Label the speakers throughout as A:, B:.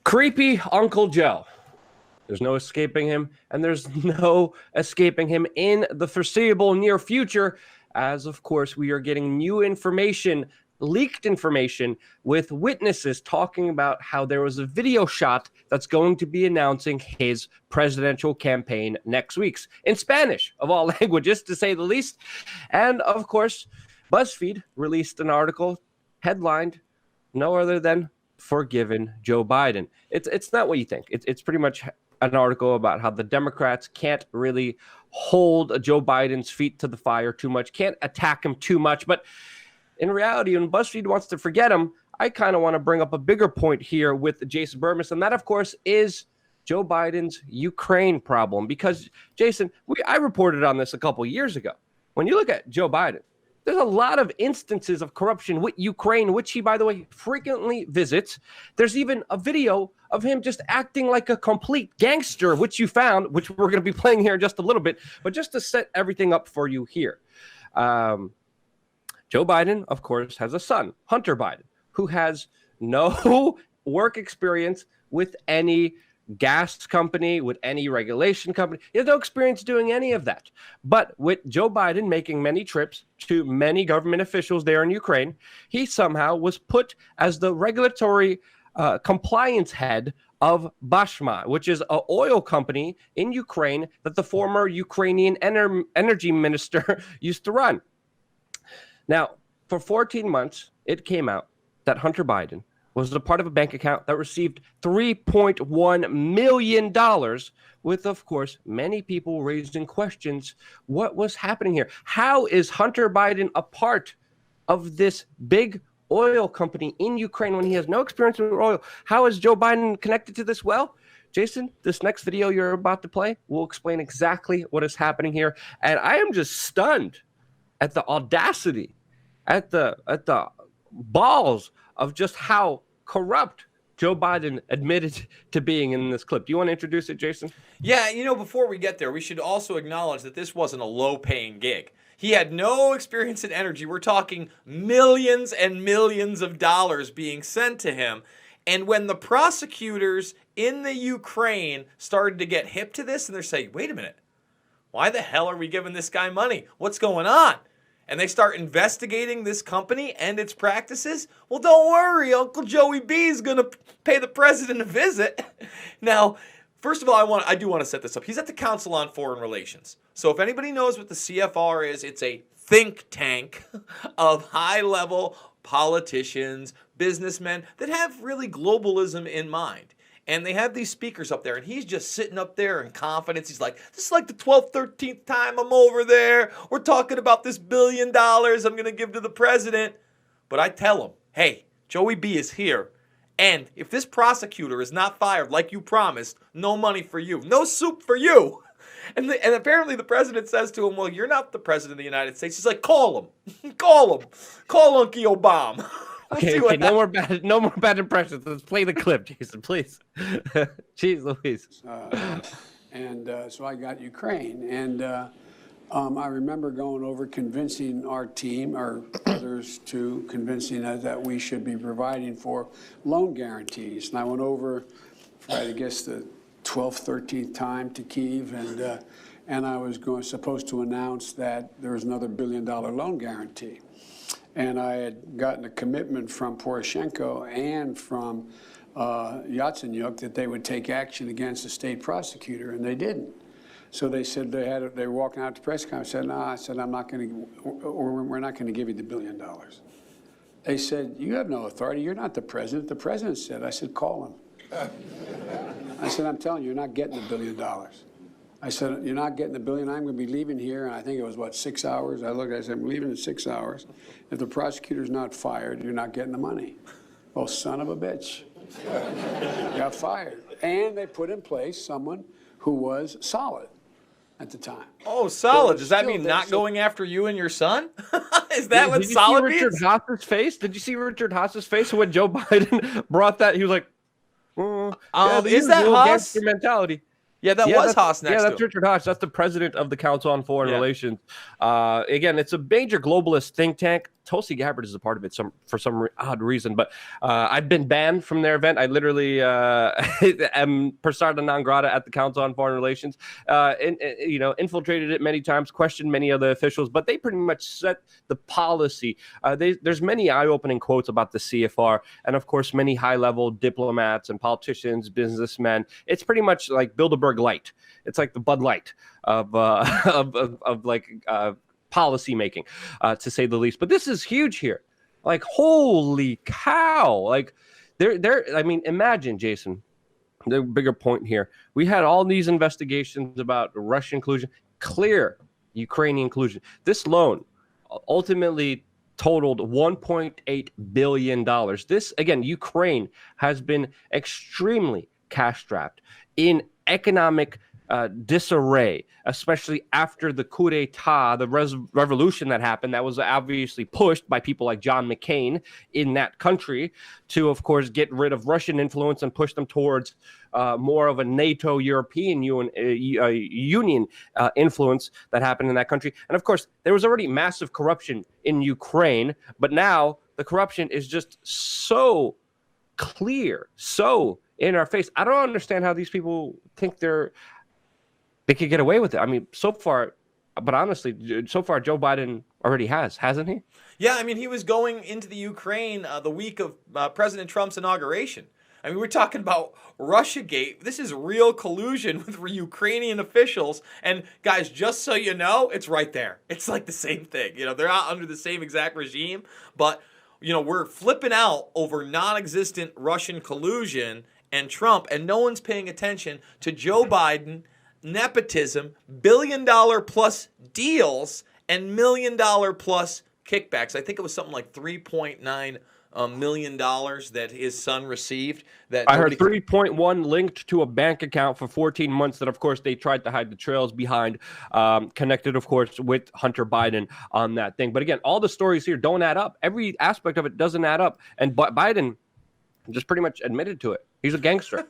A: Creepy Uncle Joe. There's no escaping him, and there's no escaping him in the foreseeable near future, as of course we are getting new information, leaked information, with witnesses talking about how there was a video shot that's going to be announcing his presidential campaign next week, in Spanish, of all languages, to say the least. And of course, BuzzFeed released an article headlined no other than Forgiven Joe Biden. It's not what you think. It's pretty much an article about how the Democrats can't really hold Joe Biden's feet to the fire too much, can't attack him too much. But in reality, when BuzzFeed wants to forget him, I kind of want to bring up a bigger point here with Jason Burmis, and that, of course, is Joe Biden's Ukraine problem. Because, Jason, I reported on this a couple years ago. When you look at Joe Biden, there's a lot of instances of corruption with Ukraine, which he, by the way, frequently visits. There's even a video of him just acting like a complete gangster, which you found, which we're going to be playing here in just a little bit. But just to set everything up for you here, Joe Biden, of course, has a son, Hunter Biden, who has no work experience with any gas company, with any regulation company. He has no experience doing any of that. But with Joe Biden making many trips to many government officials there in Ukraine, he somehow was put as the regulatory compliance head of Bashma, which is an oil company in Ukraine that the former Ukrainian energy minister used to run. Now, for 14 months, it came out that Hunter Biden was a part of a bank account that received $3.1 million, with, of course, many people raising questions. What was happening here? How is Hunter Biden a part of this big oil company in Ukraine when he has no experience with oil? How is Joe Biden connected to this? Well, Jason, this next video you're about to play will explain exactly what is happening here. And I am just stunned at the audacity, at the balls of just how corrupt Joe Biden admitted to being in this clip. Do you want to introduce it, Jason?
B: Yeah, before we get there, we should also acknowledge that this wasn't a low-paying gig. He had no experience in energy. We're talking millions and millions of dollars being sent to him. And when the prosecutors in the Ukraine started to get hip to this, and they're saying, wait a minute, why the hell are we giving this guy money? What's going on? And they start investigating this company and its practices, well, don't worry, Uncle Joey B is going to pay the president a visit. Now, first of all, I do want to set this up. He's at the Council on Foreign Relations. So if anybody knows what the CFR is, it's a think tank of high-level politicians, businessmen that have really globalism in mind. And they have these speakers up there, and he's just sitting up there in confidence. He's like, this is like the 12th, 13th time I'm over there. We're talking about this $1 billion I'm going to give to the president. But I tell him, hey, Joey B is here. And if this prosecutor is not fired like you promised, no money for you. No soup for you. And apparently the president says to him, well, you're not the president of the United States. He's like, call him. Call him. Call Unky Obama.
A: Okay, no more bad impressions. Let's play the clip, Jason, please. Jeez Louise.
C: So I got Ukraine, and I remember going over convincing our team, or others too, convincing us that we should be providing for loan guarantees. And I went over for, I guess, the 12th, 13th time to Kyiv, and I was supposed to announce that there was another $1 billion loan guarantee. And I had gotten a commitment from Poroshenko and from Yatsenyuk that they would take action against the state prosecutor, and they didn't. So they said they were walking out to press conference. I said, no, I said, we're not going to give you the $1 billion. They said, you have no authority. You're not the president. The president said. I said, call him. I said, I'm telling you, you're not getting the $1 billion. I said, you're not getting the $1 billion. I'm going to be leaving here. And I think it was, 6 hours? I said, I'm leaving in 6 hours. If the prosecutor's not fired, you're not getting the money. Well, son of a bitch. Got fired. And they put in place someone who was solid at the time.
B: Oh, solid. Does that mean not going after you and your son? Is that what solid means?
A: Richard Haas's face? Did you see Richard Haas's face when Joe Biden brought that? He was like,
B: is that Haas?
A: Mentality.
B: Yeah, that was Haas next to him.
A: Yeah, that's Richard Haas. That's the president of the Council on Foreign Relations. Again, it's a major globalist think tank. Tulsi Gabbard is a part of it for some odd reason. But I've been banned from their event. I literally am persona non grata at the Council on Foreign Relations. Infiltrated it many times, questioned many of the officials, but they pretty much set the policy. There's many eye-opening quotes about the CFR, and of course, many high-level diplomats and politicians, businessmen. It's pretty much like Bilderberg Light. It's like the Bud Light of policy making, to say the least. But this is huge here. Like, holy cow! Like, I mean, imagine, Jason. The bigger point here. We had all these investigations about Russian collusion, clear Ukrainian collusion. This loan ultimately totaled $1.8 billion. This, again, Ukraine has been extremely cash-strapped in economic disarray, especially after the coup d'etat, the revolution that happened, that was obviously pushed by people like John McCain in that country to, of course, get rid of Russian influence and push them towards more of a NATO European Union influence that happened in that country. And of course, there was already massive corruption in Ukraine, but now the corruption is just so clear, so in our face. I don't understand how these people think they could get away with it. I mean, so far, but honestly, so far Joe Biden already hasn't he?
B: Yeah, I mean, he was going into the Ukraine the week of President Trump's inauguration. I mean, we're talking about Russiagate. This is real collusion with Ukrainian officials. And guys, just so you know, it's right there. It's like the same thing. You know, they're not under the same exact regime, but, you know, we're flipping out over non-existent Russian collusion and Trump, and no one's paying attention to Joe Biden, nepotism, billion-dollar-plus deals, and million-dollar-plus kickbacks. I think it was something like $3.9 million that his son received. That
A: I heard 3.1 linked to a bank account for 14 months that, of course, they tried to hide the trails behind, connected, of course, with Hunter Biden on that thing. But again, all the stories here don't add up. Every aspect of it doesn't add up. And Biden just pretty much admitted to it. He's a gangster.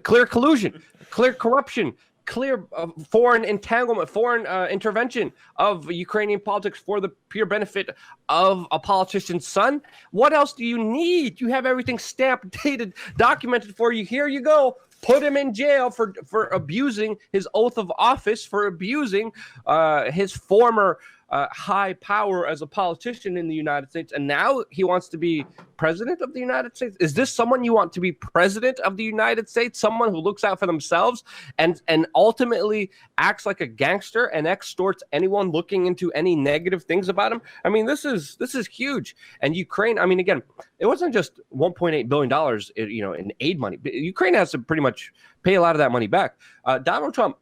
A: Clear collusion, clear corruption, clear foreign entanglement, foreign intervention of Ukrainian politics for the pure benefit of a politician's son. What else do you need? You have everything stamped, dated, documented for you. Here you go. Put him in jail for abusing his oath of office, for abusing his former high power as a politician in the United States. And now he wants to be president of the United States. Is this someone you want to be president of the United States? Someone who looks out for themselves and ultimately acts like a gangster and extorts anyone looking into any negative things about him? I mean, this is huge. And Ukraine, I mean, again, it wasn't just $1.8 billion, in aid money. Ukraine has to pretty much pay a lot of that money back. Donald Trump,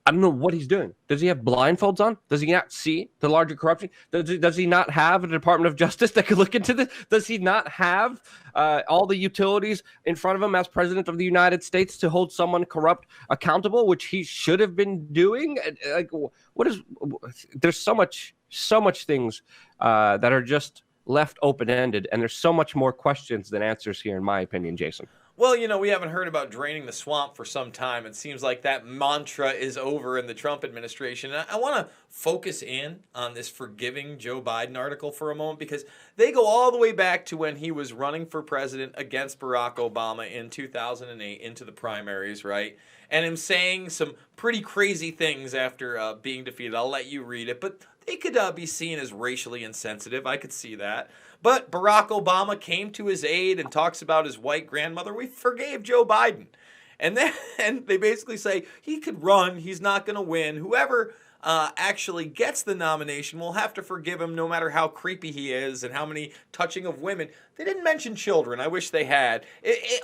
A: I don't know what he's doing. Does he have blindfolds on? Does he not see the larger corruption? Does he not have a Department of Justice that could look into this? Does he not have all the utilities in front of him as president of the United States to hold someone corrupt accountable, which he should have been doing? Like, there's so much things that are just left open-ended, and there's so much more questions than answers here, in my opinion, Jason.
B: Well, we haven't heard about draining the swamp for some time. It seems like that mantra is over in the Trump administration. And I want to focus in on this Forgiving Joe Biden article for a moment, because they go all the way back to when he was running for president against Barack Obama in 2008 into the primaries, right? And him saying some pretty crazy things after being defeated. I'll let you read it, but they could be seen as racially insensitive. I could see that. But Barack Obama came to his aid and talks about his white grandmother. We forgave Joe Biden. And then they basically say he could run. He's not going to win. Whoever actually gets the nomination will have to forgive him no matter how creepy he is and how many touching of women. They didn't mention children. I wish they had.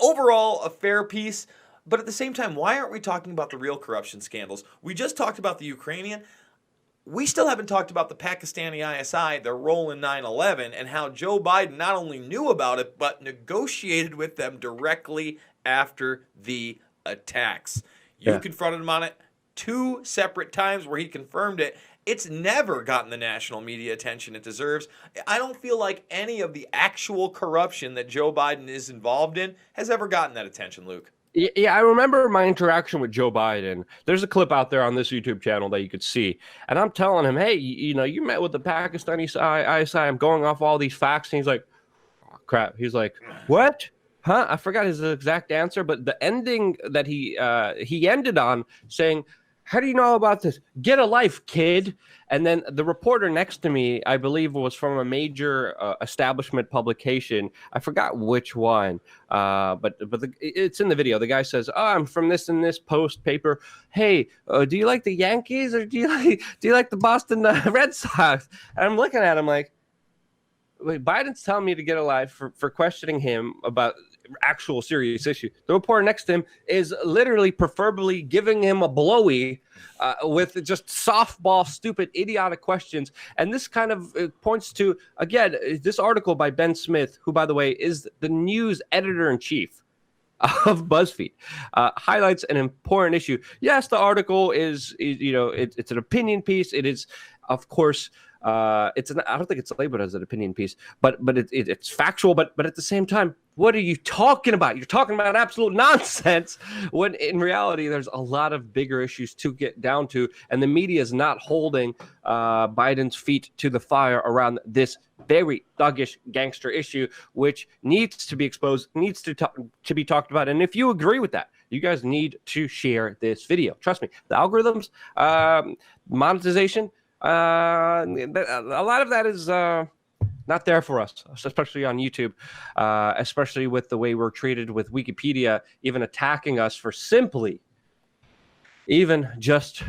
B: Overall, a fair piece. But at the same time, why aren't we talking about the real corruption scandals? We just talked about the Ukrainian. We still haven't talked about the Pakistani ISI, their role in 9/11, and how Joe Biden not only knew about it, but negotiated with them directly after the attacks. You confronted him on it 2 separate times where he confirmed it. It's never gotten the national media attention it deserves. I don't feel like any of the actual corruption that Joe Biden is involved in has ever gotten that attention, Luke.
A: Yeah, I remember my interaction with Joe Biden. There's a clip out there on this YouTube channel that you could see, and I'm telling him, "Hey, you met with the Pakistani ISI. I'm going off all these facts." And he's like, "Oh, crap." He's like, "What? Huh?" I forgot his exact answer, but the ending that he ended on saying, "How do you know about this? Get a life, kid." And then the reporter next to me, I believe, was from a major establishment publication. I forgot which one, but it's in the video. The guy says, "Oh, I'm from this and this Post paper. Hey, do you like the Yankees or do you like the Boston Red Sox?" And I'm looking at him like, wait, Biden's telling me to get a life for questioning him about actual serious issue. The reporter next to him is literally preferably giving him a blowy with just softball, stupid, idiotic questions. And this kind of points to, again, this article by Ben Smith, who, by the way, is the news editor-in-chief of BuzzFeed, highlights an important issue. Yes, the article is it's an opinion piece. It is, of course, I don't think it's labeled as an opinion piece, but it's factual. But at the same time, what are you talking about? You're talking about absolute nonsense when in reality there's a lot of bigger issues to get down to, and the media is not holding Biden's feet to the fire around this very thuggish gangster issue, which needs to be exposed, needs to be talked about. And if you agree with that, you guys need to share this video. Trust me, the algorithms, monetization, a lot of that is not there for us, especially on YouTube, especially with the way we're treated with Wikipedia, even attacking us for simply even just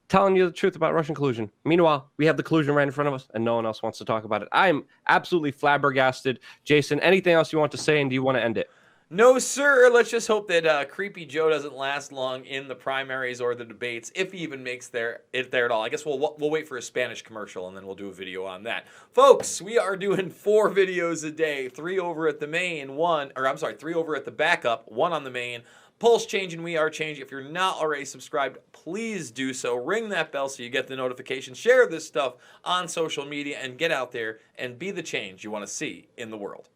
A: telling you the truth about Russian collusion. Meanwhile, we have the collusion right in front of us, and no one else wants to talk about it. I'm absolutely flabbergasted. Jason, anything else you want to say, and do you want to end it?
B: No, sir. Let's just hope that Creepy Joe doesn't last long in the primaries or the debates, if he even makes it there at all. I guess we'll wait for a Spanish commercial, and then we'll do a video on that. Folks, we are doing 4 videos a day, 3 over at the main, 3 over at the backup, 1 on the main. Pulse Change and WeAreChange. If you're not already subscribed, please do so. Ring that bell so you get the notification. Share this stuff on social media and get out there and be the change you want to see in the world.